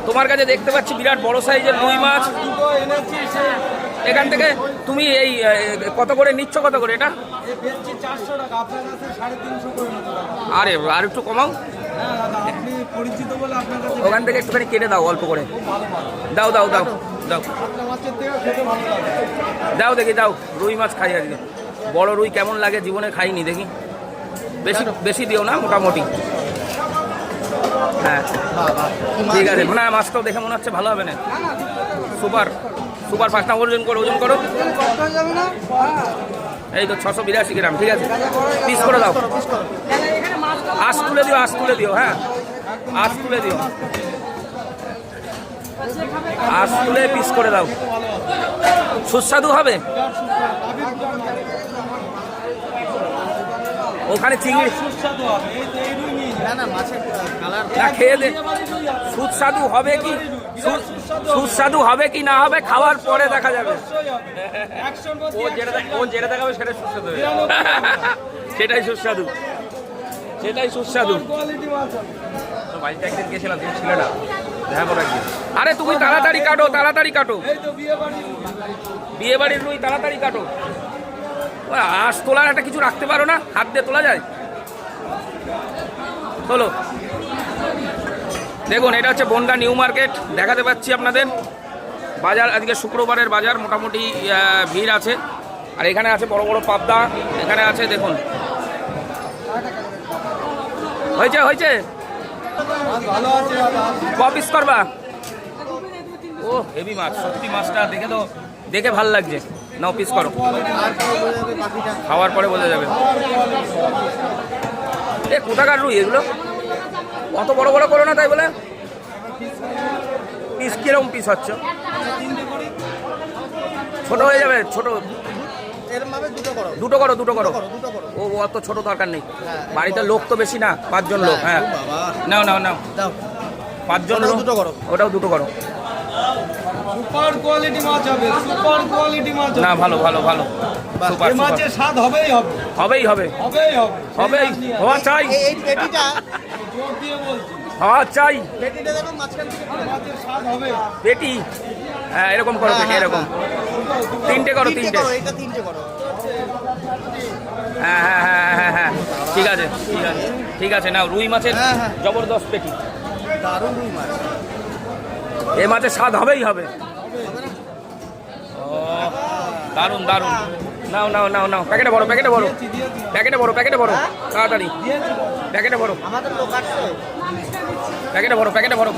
তোমার কাছে দেখতে পাচ্ছি বিরাট বড় সাইজের রুই মাছ। এখান থেকে তুমি এই কত করে নিচ্ছ, কত করে এটা? আরে আর একটু কমাও, ওখান থেকে একটুখানি কেটে দাও অল্প করে। দাও দাও দাও দাও দাও দেখি, দাও। রুই মাছ খাই আজকে, বড় রুই কেমন লাগে জীবনে খাইনি, দেখি। বেশি বেশি দিও না, মোটামুটি। হ্যাঁ ঠিক আছে। না মাছটাও দেখে মনে হচ্ছে ভালো হবে না। Super super fast. না ওজন করো, ওজন করো। এই তো 682 গ্রাম, ঠিক আছে। পিস করে দাও, আঁশ তুলে দিও, আঁশ তুলে দিও। হ্যাঁ আঁশ তুলে দিও, আঁশ তুলে পিস করে দাও। সুস্বাদু হবে। ওখানে চিংড়ি না খেয়ে দে, সুস্বাদু হবে কি, সুস্বাদু হবে কি না হবে খাওয়ার পরে দেখা যাবে। ও যেটা দেখাবে সেটা সুস্বাদু, সেটাই সুস্বাদু, সেটাই সুস্বাদু। বাড়িতে একদিন গেছিলাম, তুমি ছিল না, দেখা করো একদিন। আরে তুমি তাড়াতাড়ি কাটো, তাড়াতাড়ি কাটো, বিয়ে বাড়ির রুই তাড়াতাড়ি কাটো। আঁশ তোলার একটা কিছু রাখতে পারো না, হাত দিয়ে তোলা যায়? চলো দেখুন, এটা হচ্ছে বনগাঁ নিউ মার্কেট, দেখাতে পাচ্ছি আপনাদের। বাজার আজকে শুক্রবারের বাজার, মোটামুটি ভিড় আছে। আর এখানে আছে বড় বড় পাবদা, এখানে আছে দেখুন। হয়েছে হয়েছে, ক পিস করবা? ও হেভি মাছ, সত্যি মাছটা দেখে তো দেখে ভাল লাগছে। নাও পিস করো, খাওয়ার পরে বোঝা যাবে। এ কোথাকার রুই এগুলো? অত বড় বড় করো না, তাই বলে। পিস কিরকম পিস হচ্ছে? ছোট হয়ে যাবে, ছোট। দুটো করো, দুটো করো। ও অত ছোট দরকার নেই, বাড়িতে লোক তো বেশি না, 5 জন লোক। হ্যাঁ নাও নাও নাও, 5 জন লোক, ওটাও দুটো করো। সুপার কোয়ালিটি মাছ হবে, সুপার কোয়ালিটি মাছ। না ভালো ভালো ভালো, সুপার। মাছের স্বাদ হবেই হবে, হবেই হবে, হবেই হবে, হবেই হওয়া চাই। এই পেটিটা জোর দিয়ে বলছি, হওয়া চাই। পেটিটা দেখো মাছখান থেকে মাছের স্বাদ হবে। পেটি, হ্যাঁ এরকম করো, পেটি এরকম। 3টে করো, 3টে। এটা 3টে করো। হ্যাঁ হ্যাঁ হ্যাঁ হ্যাঁ হ্যাঁ ঠিক আছে, ঠিক আছে, ঠিক আছে। নাও রুই মাছের জবরদস্ত পেটি। দারুণ রুই মাছ, এই মাছের স্বাদ হবেই হবে। ও দারুণ দারুণ। নাও নাও নাও নাও, প্যাকেটে ভরো, প্যাকেটে ভরো, প্যাকেটে ভরো, প্যাকেটে ভরো, তাড়াতাড়ি প্যাকেটে ভরো, আমাদের লোক আসছে। প্যাকেটে ভরো, প্যাকেটে ভরো।